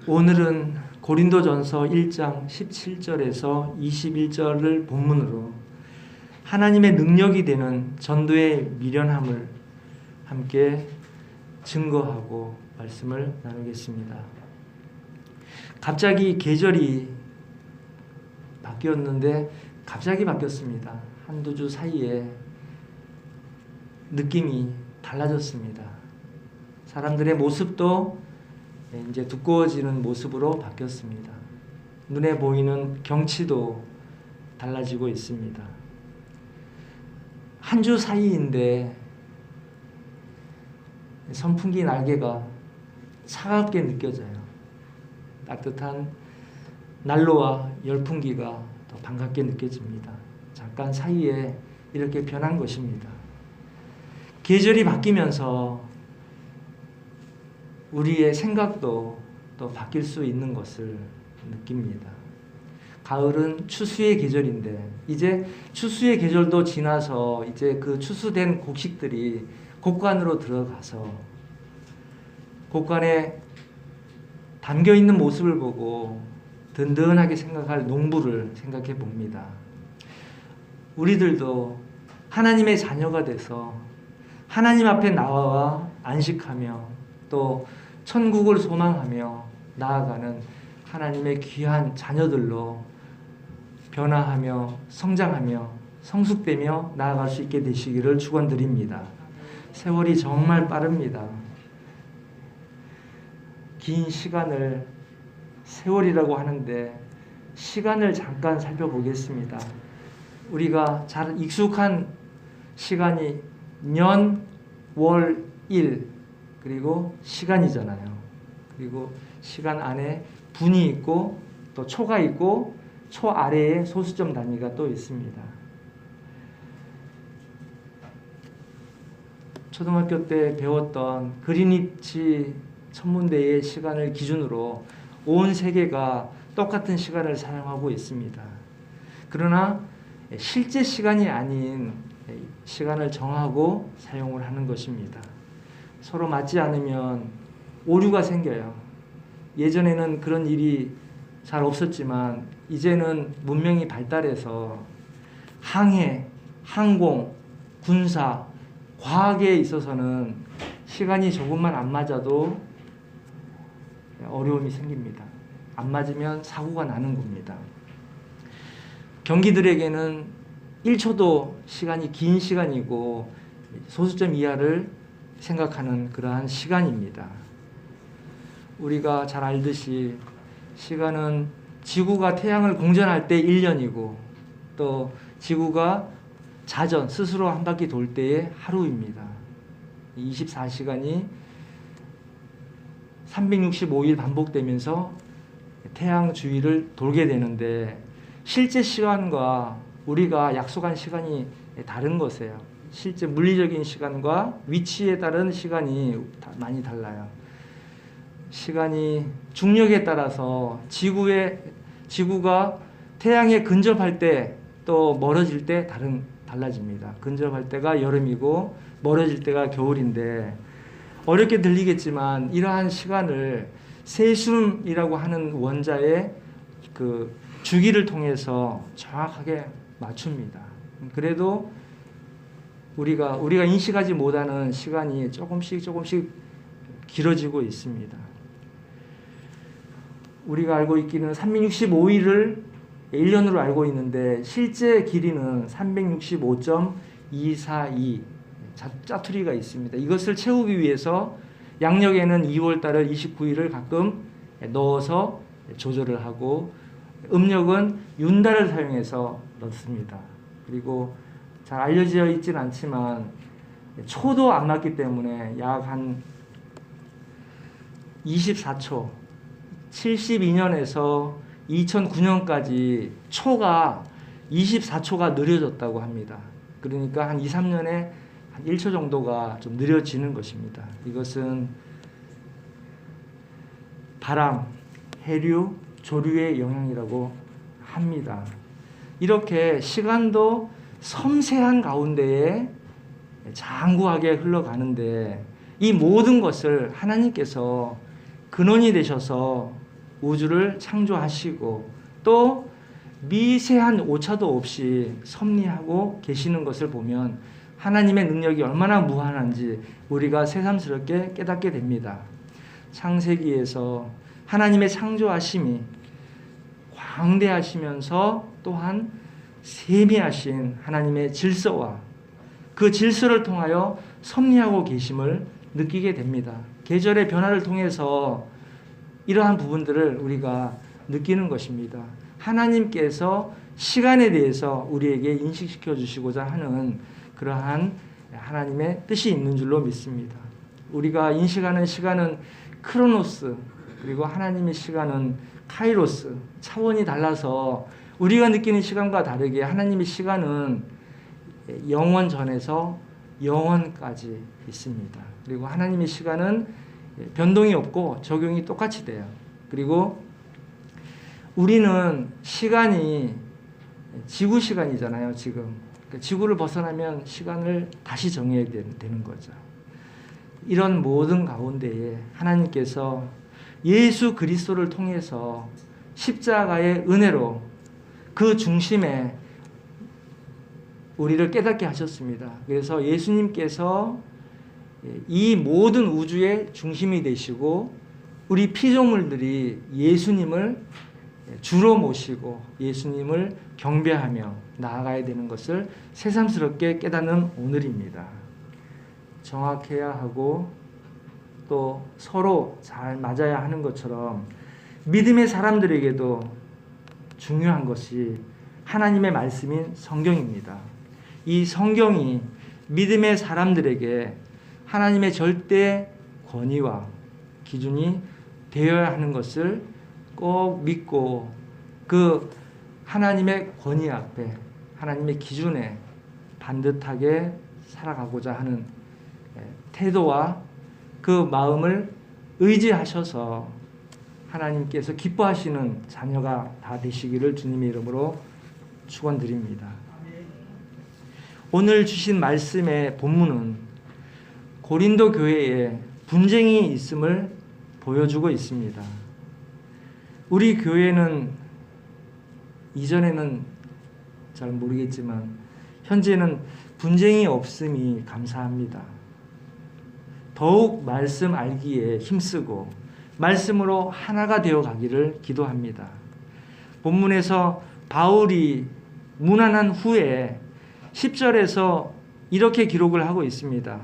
오늘은 고린도전서 1장 17절에서 21절을 본문으로 하나님의 능력이 되는 전도의 미련함을 함께 증거하고 말씀을 나누겠습니다. 갑자기 계절이 바뀌었는데 갑자기 바뀌었습니다. 한두 주 사이에 느낌이 달라졌습니다. 사람들의 모습도 이제 두꺼워지는 모습으로 바뀌었습니다. 눈에 보이는 경치도 달라지고 있습니다. 한 주 사이인데 선풍기 날개가 차갑게 느껴져요. 따뜻한 난로와 열풍기가 더 반갑게 느껴집니다. 잠깐 사이에 이렇게 변한 것입니다. 계절이 바뀌면서 우리의 생각도 또 바뀔 수 있는 것을 느낍니다. 가을은 추수의 계절인데 이제 추수의 계절도 지나서 이제 그 추수된 곡식들이 곡간으로 들어가서 곡간에 담겨 있는 모습을 보고 든든하게 생각할 농부를 생각해 봅니다. 우리들도 하나님의 자녀가 돼서 하나님 앞에 나와 안식하며 또 천국을 소망하며 나아가는 하나님의 귀한 자녀들로 변화하며 성장하며 성숙되며 나아갈 수 있게 되시기를 축원드립니다. 세월이 정말 빠릅니다. 긴 시간을 세월이라고 하는데 시간을 잠깐 살펴보겠습니다. 우리가 잘 익숙한 시간이 년, 월, 일 그리고 시간이잖아요. 그리고 시간 안에 분이 있고 또 초가 있고 초 아래에 소수점 단위가 또 있습니다. 초등학교 때 배웠던 그리니치 천문대의 시간을 기준으로 온 세계가 똑같은 시간을 사용하고 있습니다. 그러나 실제 시간이 아닌 시간을 정하고 사용을 하는 것입니다. 서로 맞지 않으면 오류가 생겨요. 예전에는 그런 일이 잘 없었지만 이제는 문명이 발달해서 항해, 항공, 군사, 과학에 있어서는 시간이 조금만 안 맞아도 어려움이 생깁니다. 안 맞으면 사고가 나는 겁니다. 경기들에게는 1초도 시간이 긴 시간이고 소수점 이하를 생각하는 그러한 시간입니다. 우리가 잘 알듯이 시간은 지구가 태양을 공전할 때 1년이고 또 지구가 자전 스스로 한 바퀴 돌 때의 하루입니다. 24시간이 365일 반복되면서 태양 주위를 돌게 되는데 실제 시간과 우리가 약속한 시간이 다른 것이에요. 실제 물리적인 시간과 위치에 따른 시간이 많이 달라요. 시간이 중력에 따라서 지구가 태양에 근접할 때 또 멀어질 때 달라집니다. 근접할 때가 여름이고 멀어질 때가 겨울인데 어렵게 들리겠지만 이러한 시간을 세슘이라고 하는 원자의 그 주기를 통해서 정확하게 맞춥니다. 그래도 우리가 인식하지 못하는 시간이 조금씩 길어지고 있습니다. 우리가 알고 있기는 365일을 1년으로 알고 있는데 실제 길이는 365.242 짜투리가 있습니다. 이것을 채우기 위해서 양력에는 2월달을 29일을 가끔 넣어서 조절을 하고 음력은 윤달을 사용해서 넣습니다. 그리고 잘 알려져 있지는 않지만 초도 안 맞기 때문에 약 한 24초 72년에서 2009년까지 초가 24초가 느려졌다고 합니다. 그러니까 한 2, 3년에 한 1초 정도가 좀 느려지는 것입니다. 이것은 바람, 해류, 조류의 영향이라고 합니다. 이렇게 시간도 섬세한 가운데에 장구하게 흘러가는데 이 모든 것을 하나님께서 근원이 되셔서 우주를 창조하시고 또 미세한 오차도 없이 섭리하고 계시는 것을 보면 하나님의 능력이 얼마나 무한한지 우리가 새삼스럽게 깨닫게 됩니다. 창세기에서 하나님의 창조하심이 광대하시면서 또한 세미하신 하나님의 질서와 그 질서를 통하여 섭리하고 계심을 느끼게 됩니다. 계절의 변화를 통해서 이러한 부분들을 우리가 느끼는 것입니다. 하나님께서 시간에 대해서 우리에게 인식시켜 주시고자 하는 그러한 하나님의 뜻이 있는 줄로 믿습니다. 우리가 인식하는 시간은 크로노스, 그리고 하나님의 시간은 카이로스, 차원이 달라서 우리가 느끼는 시간과 다르게 하나님의 시간은 영원 전에서 영원까지 있습니다. 그리고 하나님의 시간은 변동이 없고 적용이 똑같이 돼요. 그리고 우리는 시간이 지구 시간이잖아요. 지금 지구를 벗어나면 시간을 다시 정해야 되는 거죠. 이런 모든 가운데에 하나님께서 예수 그리스도를 통해서 십자가의 은혜로 그 중심에 우리를 깨닫게 하셨습니다. 그래서 예수님께서 이 모든 우주의 중심이 되시고 우리 피조물들이 예수님을 주로 모시고 예수님을 경배하며 나아가야 되는 것을 새삼스럽게 깨닫는 오늘입니다. 정확해야 하고 또 서로 잘 맞아야 하는 것처럼 믿음의 사람들에게도 중요한 것이 하나님의 말씀인 성경입니다. 이 성경이 믿음의 사람들에게 하나님의 절대 권위와 기준이 되어야 하는 것을 꼭 믿고 그 하나님의 권위 앞에 하나님의 기준에 반듯하게 살아가고자 하는 태도와 그 마음을 의지하셔서 하나님께서 기뻐하시는 자녀가 다 되시기를 주님의 이름으로 축원드립니다. 오늘 주신 말씀의 본문은 고린도 교회에 분쟁이 있음을 보여주고 있습니다. 우리 교회는 이전에는 잘 모르겠지만 현재는 분쟁이 없음이 감사합니다. 더욱 말씀 알기에 힘쓰고 말씀으로 하나가 되어 가기를 기도합니다. 본문에서 바울이 문안한 후에 10절에서 이렇게 기록을 하고 있습니다.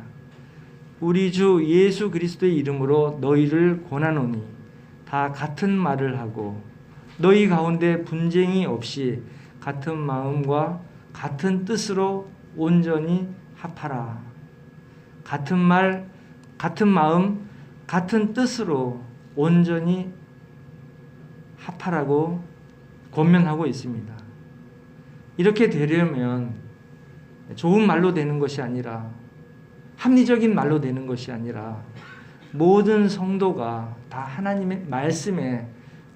우리 주 예수 그리스도의 이름으로 너희를 권하노니 다 같은 말을 하고 너희 가운데 분쟁이 없이 같은 마음과 같은 뜻으로 온전히 합하라. 같은 말, 같은 마음, 같은 뜻으로 온전히 합하라고 권면하고 있습니다. 이렇게 되려면 좋은 말로 되는 것이 아니라 합리적인 말로 되는 것이 아니라 모든 성도가 다 하나님의 말씀에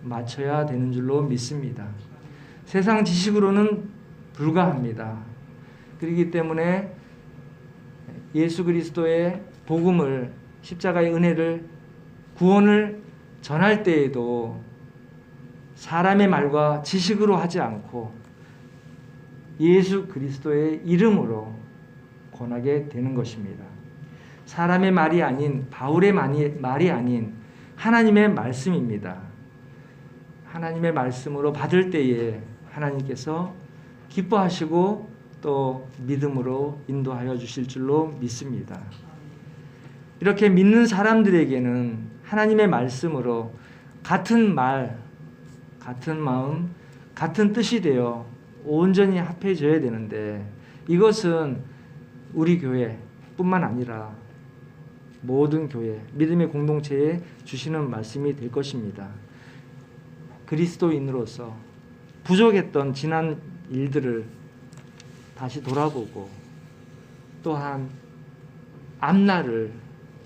맞춰야 되는 줄로 믿습니다. 세상 지식으로는 불가합니다. 그렇기 때문에 예수 그리스도의 복음을, 십자가의 은혜를, 구원을 전할 때에도 사람의 말과 지식으로 하지 않고 예수 그리스도의 이름으로 권하게 되는 것입니다. 사람의 말이 아닌, 바울의 말이 아닌 하나님의 말씀입니다. 하나님의 말씀으로 받을 때에 하나님께서 기뻐하시고 또 믿음으로 인도하여 주실 줄로 믿습니다. 이렇게 믿는 사람들에게는 하나님의 말씀으로 같은 말, 같은 마음, 같은 뜻이 되어 온전히 합해져야 되는데 이것은 우리 교회뿐만 아니라 모든 교회, 믿음의 공동체에 주시는 말씀이 될 것입니다. 그리스도인으로서 부족했던 지난 일들을 다시 돌아보고 또한 앞날을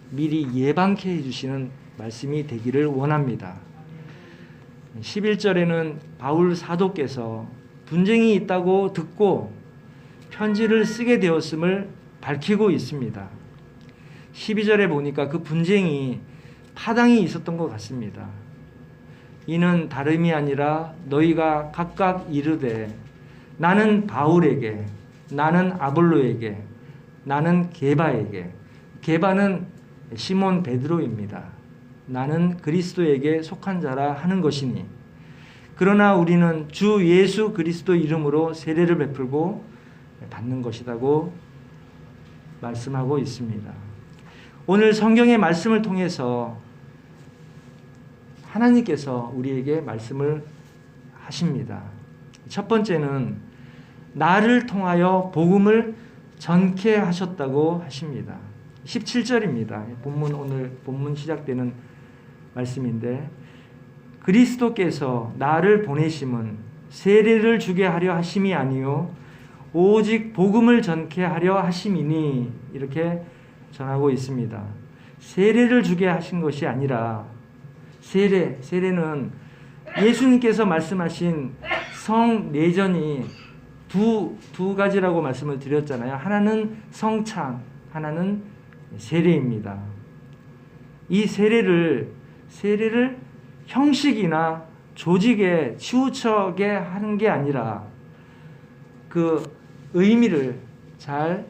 미리 예방케 해주시는 말씀이 되기를 원합니다. 11절에는 바울 사도께서 분쟁이 있다고 듣고 편지를 쓰게 되었음을 밝히고 있습니다. 12절에 보니까 그 분쟁이 파당이 있었던 것 같습니다. 이는 다름이 아니라 너희가 각각 이르되 나는 바울에게, 나는 아볼로에게, 나는 게바에게. 게바는 시몬 베드로입니다. 나는 그리스도에게 속한 자라 하는 것이니 그러나 우리는 주 예수 그리스도 이름으로 세례를 베풀고 받는 것이라고 말씀하고 있습니다. 오늘 성경의 말씀을 통해서 하나님께서 우리에게 말씀을 하십니다. 첫 번째는 나를 통하여 복음을 전케 하셨다고 하십니다. 17절입니다. 오늘 본문 시작되는 말씀인데 그리스도께서 나를 보내심은 세례를 주게 하려 하심이 아니요 오직 복음을 전케 하려 하심이니 이렇게 전하고 있습니다. 세례를 주게 하신 것이 아니라 세례는 예수님께서 말씀하신 성례전이 두 가지라고 말씀을 드렸잖아요. 하나는 성찬, 하나는 세례입니다. 이 세례를 형식이나 조직에 치우쳐게 하는 게 아니라 그 의미를 잘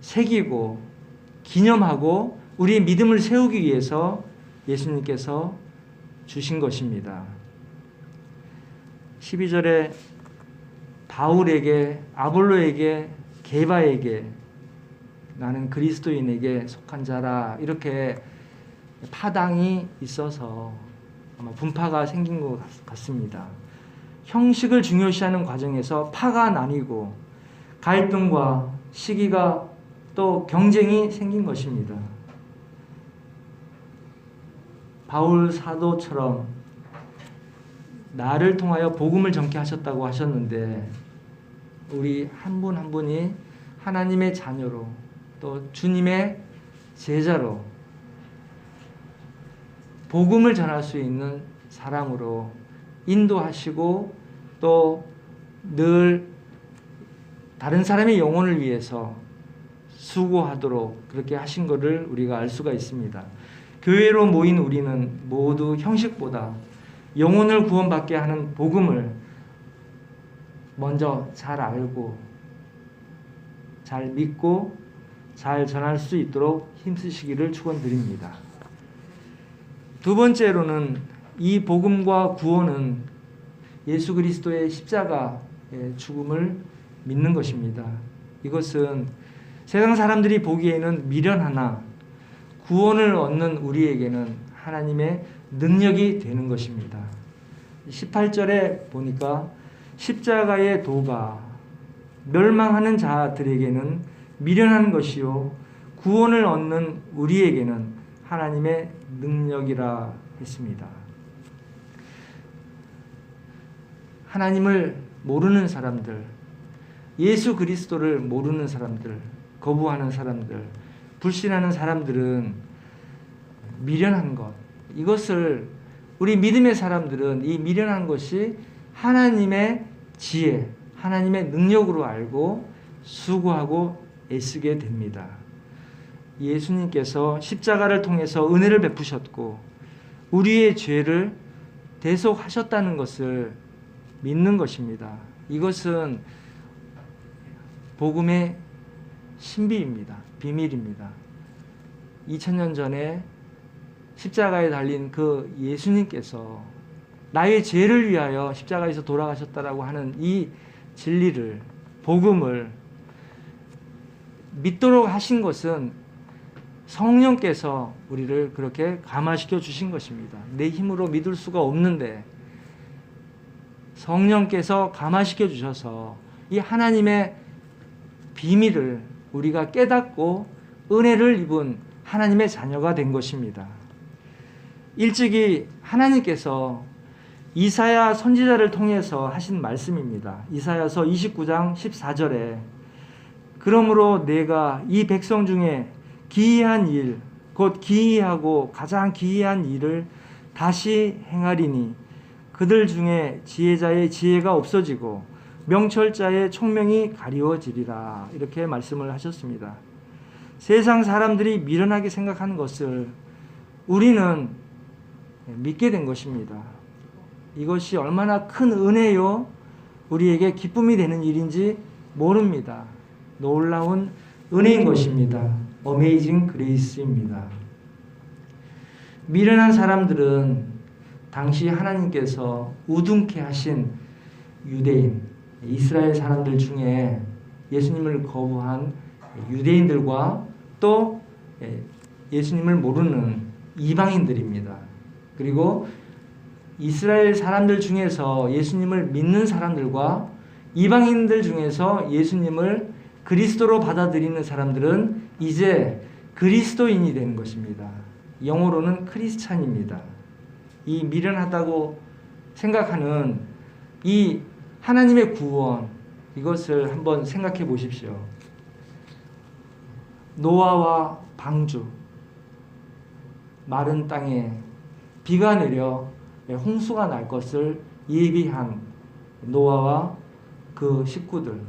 새기고 기념하고 우리의 믿음을 세우기 위해서 예수님께서 주신 것입니다. 12절에 바울에게, 아볼로에게, 게바에게 나는 그리스도인에게 속한 자라 이렇게 파당이 있어서 아마 분파가 생긴 것 같습니다. 형식을 중요시하는 과정에서 파가 나뉘고 갈등과 시기가 또 경쟁이 생긴 것입니다. 바울 사도처럼 나를 통하여 복음을 전케 하셨다고 하셨는데 우리 한 분 한 분이 하나님의 자녀로 또 주님의 제자로 복음을 전할 수 있는 사람으로 인도하시고 또 늘 다른 사람의 영혼을 위해서 수고하도록 그렇게 하신 것을 우리가 알 수가 있습니다. 교회로 모인 우리는 모두 형식보다 영혼을 구원받게 하는 복음을 먼저 잘 알고 잘 믿고 잘 전할 수 있도록 힘쓰시기를 축원드립니다. 두 번째로는 이 복음과 구원은 예수 그리스도의 십자가의 죽음을 믿는 것입니다. 이것은 세상 사람들이 보기에는 미련하나 구원을 얻는 우리에게는 하나님의 능력이 되는 것입니다. 18절에 보니까 십자가의 도가 멸망하는 자들에게는 미련한 것이요 구원을 얻는 우리에게는 하나님의 능력이라 했습니다. 하나님을 모르는 사람들, 예수 그리스도를 모르는 사람들, 거부하는 사람들, 불신하는 사람들은 미련한 것, 이것을 우리 믿음의 사람들은 이 미련한 것이 하나님의 지혜, 하나님의 능력으로 알고 수고하고 애쓰게 됩니다. 예수님께서 십자가를 통해서 은혜를 베푸셨고 우리의 죄를 대속하셨다는 것을 믿는 것입니다. 이것은 복음의 신비입니다. 비밀입니다. 2000년 전에 십자가에 달린 그 예수님께서 나의 죄를 위하여 십자가에서 돌아가셨다라고 하는 이 진리를, 복음을 믿도록 하신 것은 성령께서 우리를 그렇게 감화시켜 주신 것입니다. 내 힘으로 믿을 수가 없는데 성령께서 감화시켜 주셔서 이 하나님의 비밀을 우리가 깨닫고 은혜를 입은 하나님의 자녀가 된 것입니다. 일찍이 하나님께서 이사야 선지자를 통해서 하신 말씀입니다. 이사야서 29장 14절에 그러므로 내가 이 백성 중에 기이한 일, 곧 기이하고 가장 기이한 일을 다시 행하리니 그들 중에 지혜자의 지혜가 없어지고 명철자의 총명이 가리워지리라. 이렇게 말씀을 하셨습니다. 세상 사람들이 미련하게 생각하는 것을 우리는 믿게 된 것입니다. 이것이 얼마나 큰 은혜요, 우리에게 기쁨이 되는 일인지 모릅니다. 놀라운 은혜인 것입니다. 어메이징 그레이스입니다. 미련한 사람들은 당시 하나님께서 우둔케 하신 유대인, 이스라엘 사람들 중에 예수님을 거부한 유대인들과 또 예수님을 모르는 이방인들입니다. 그리고 이스라엘 사람들 중에서 예수님을 믿는 사람들과 이방인들 중에서 예수님을 그리스도로 받아들이는 사람들은 이제 그리스도인이 되는 것입니다. 영어로는 크리스찬입니다. 이 미련하다고 생각하는 이 하나님의 구원, 이것을 한번 생각해 보십시오. 노아와 방주, 마른 땅에 비가 내려 홍수가 날 것을 예비한 노아와 그 식구들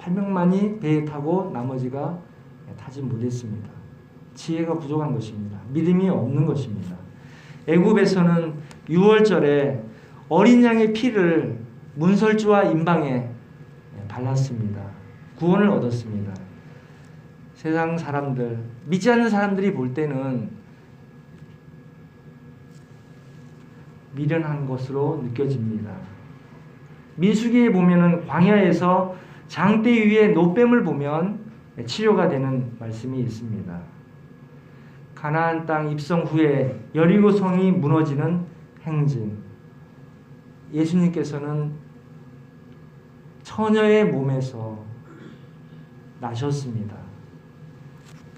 8명만이 배에 타고 나머지가 타지 못했습니다. 지혜가 부족한 것입니다. 믿음이 없는 것입니다. 애굽에서는 6월절에 어린 양의 피를 문설주와 임방에 발랐습니다. 구원을 얻었습니다. 세상 사람들, 믿지 않는 사람들이 볼 때는 미련한 것으로 느껴집니다. 민수기에 보면은 광야에서 장대 위에 노뱀을 보면 치료가 되는 말씀이 있습니다. 가나안 땅 입성 후에 여리고 성이 무너지는 행진. 예수님께서는 처녀의 몸에서 나셨습니다.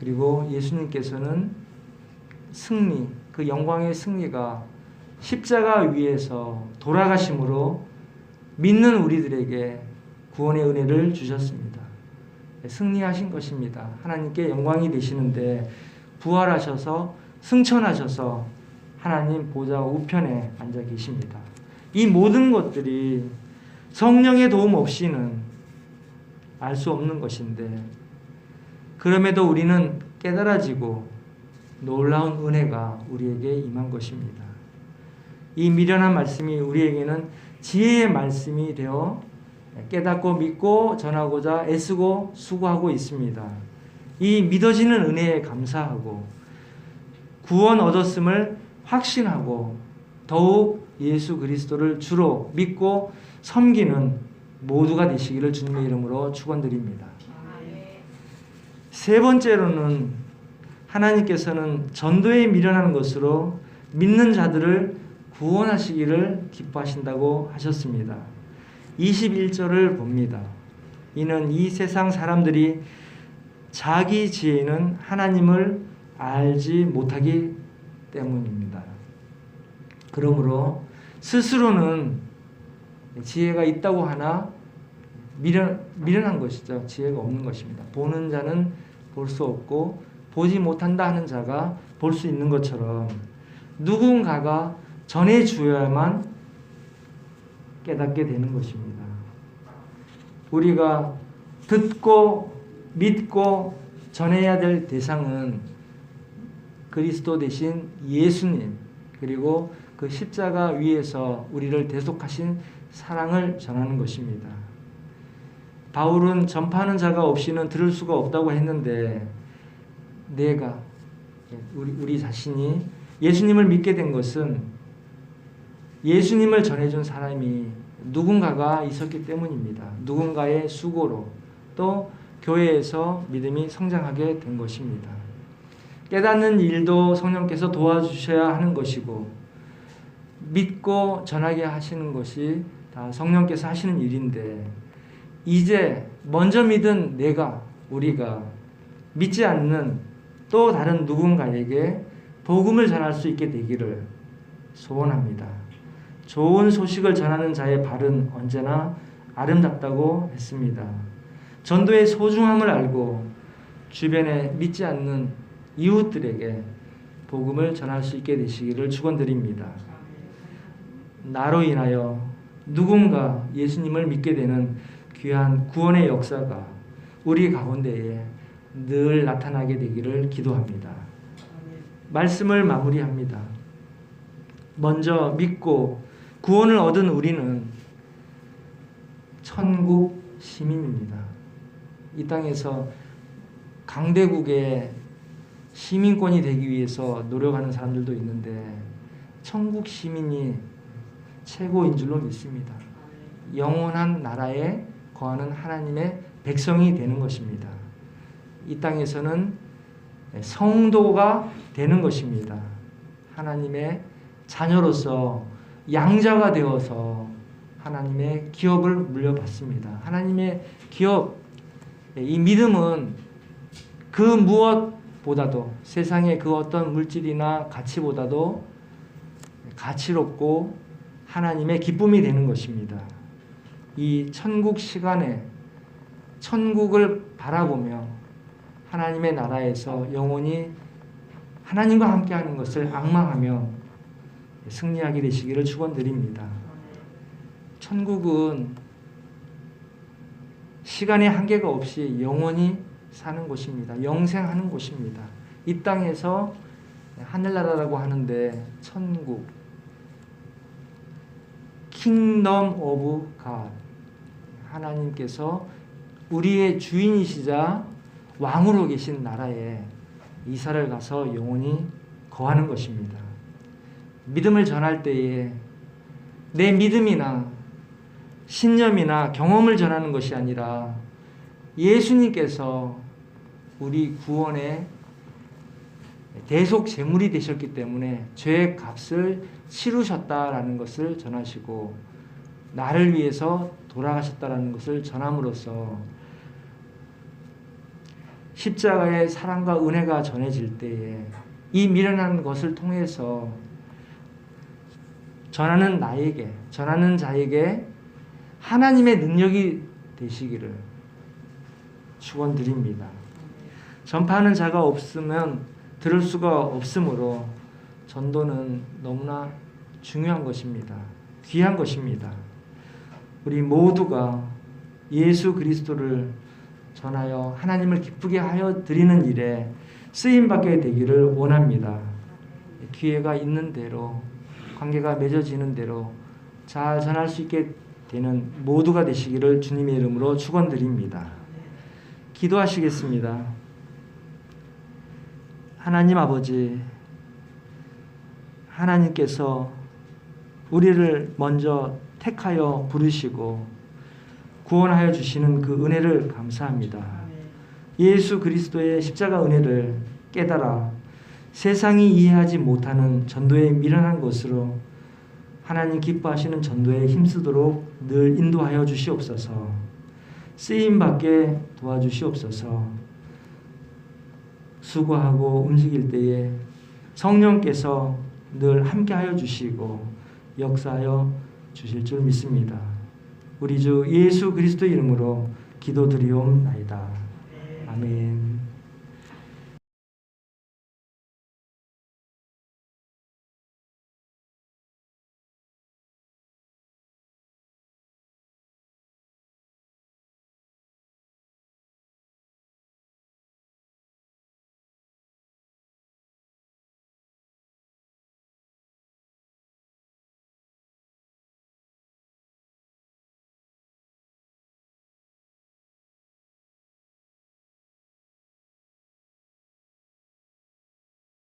그리고 예수님께서는 승리, 그 영광의 승리가 십자가 위에서 돌아가심으로 믿는 우리들에게 구원의 은혜를 주셨습니다. 승리하신 것입니다. 하나님께 영광이 되시는데 부활하셔서 승천하셔서 하나님 보좌 우편에 앉아 계십니다. 이 모든 것들이 성령의 도움 없이는 알 수 없는 것인데 그럼에도 우리는 깨달아지고 놀라운 은혜가 우리에게 임한 것입니다. 이 미련한 말씀이 우리에게는 지혜의 말씀이 되어 깨닫고 믿고 전하고자 애쓰고 수고하고 있습니다. 이 믿어지는 은혜에 감사하고 구원 얻었음을 확신하고 더욱 예수 그리스도를 주로 믿고 섬기는 모두가 되시기를 주님의 이름으로 축원드립니다. 세 번째로는 하나님께서는 전도에 미련한 것으로 믿는 자들을 구원하시기를 기뻐하신다고 하셨습니다. 21절을 봅니다. 이는 이 세상 사람들이 자기 지혜는 하나님을 알지 못하기 때문입니다. 그러므로 스스로는 지혜가 있다고 하나 미련한 것이죠. 지혜가 없는 것입니다. 보는 자는 볼 수 없고 보지 못한다 하는 자가 볼 수 있는 것처럼 누군가가 전해주어야만 깨닫게 되는 것입니다. 우리가 듣고 믿고 전해야 될 대상은 그리스도 대신 예수님, 그리고 그 십자가 위에서 우리를 대속하신 사랑을 전하는 것입니다. 바울은 전파하는 자가 없이는 들을 수가 없다고 했는데 내가 우리 자신이 예수님을 믿게 된 것은 예수님을 전해준 사람이 누군가가 있었기 때문입니다. 누군가의 수고로 또 교회에서 믿음이 성장하게 된 것입니다. 깨닫는 일도 성령께서 도와주셔야 하는 것이고 믿고 전하게 하시는 것이 다 성령께서 하시는 일인데 이제 먼저 믿은 우리가 믿지 않는 또 다른 누군가에게 복음을 전할 수 있게 되기를 소원합니다. 좋은 소식을 전하는 자의 발은 언제나 아름답다고 했습니다. 전도의 소중함을 알고 주변에 믿지 않는 이웃들에게 복음을 전할 수 있게 되시기를 축원드립니다. 나로 인하여 누군가 예수님을 믿게 되는 귀한 구원의 역사가 우리 가운데에 늘 나타나게 되기를 기도합니다. 말씀을 마무리합니다. 먼저 믿고 구원을 얻은 우리는 천국 시민입니다. 이 땅에서 강대국의 시민권이 되기 위해서 노력하는 사람들도 있는데 천국 시민이 최고인 줄로 믿습니다. 영원한 나라에 거하는 하나님의 백성이 되는 것입니다. 이 땅에서는 성도가 되는 것입니다. 하나님의 자녀로서 양자가 되어서 하나님의 기업을 물려받습니다. 하나님의 기업, 이 믿음은 그 무엇보다도 세상의 그 어떤 물질이나 가치보다도 가치롭고 하나님의 기쁨이 되는 것입니다. 이 천국 시간에 천국을 바라보며 하나님의 나라에서 영원히 하나님과 함께하는 것을 앙망하며 승리하게 되시기를 축원드립니다. 천국은 시간의 한계가 없이 영원히 사는 곳입니다. 영생하는 곳입니다. 이 땅에서 하늘나라라고 하는데 천국, Kingdom of God, 하나님께서 우리의 주인이시자 왕으로 계신 나라에 이사를 가서 영원히 거하는 것입니다. 믿음을 전할 때에 내 믿음이나 신념이나 경험을 전하는 것이 아니라 예수님께서 우리 구원의 대속 제물이 되셨기 때문에 죄의 값을 치르셨다라는 것을 전하시고 나를 위해서 돌아가셨다라는 것을 전함으로써 십자가의 사랑과 은혜가 전해질 때에 이 미련한 것을 통해서 전하는 나에게, 전하는 자에게 하나님의 능력이 되시기를 축원드립니다. 전파하는 자가 없으면 들을 수가 없으므로 전도는 너무나 중요한 것입니다. 귀한 것입니다. 우리 모두가 예수 그리스도를 전하여 하나님을 기쁘게 하여 드리는 일에 쓰임받게 되기를 원합니다. 기회가 있는 대로, 관계가 맺어지는 대로 잘 전할 수 있게 되는 모두가 되시기를 주님의 이름으로 축원드립니다. 기도하시겠습니다. 하나님 아버지, 하나님께서 우리를 먼저 택하여 부르시고 구원하여 주시는 그 은혜를 감사합니다. 예수 그리스도의 십자가 은혜를 깨달아 세상이 이해하지 못하는 전도에 미련한 것으로 하나님 기뻐하시는 전도에 힘쓰도록 늘 인도하여 주시옵소서. 쓰임받게 도와주시옵소서. 수고하고 움직일 때에 성령께서 늘 함께하여 주시고 역사하여 주실 줄 믿습니다. 우리 주 예수 그리스도 이름으로 기도드리옵나이다. 아멘.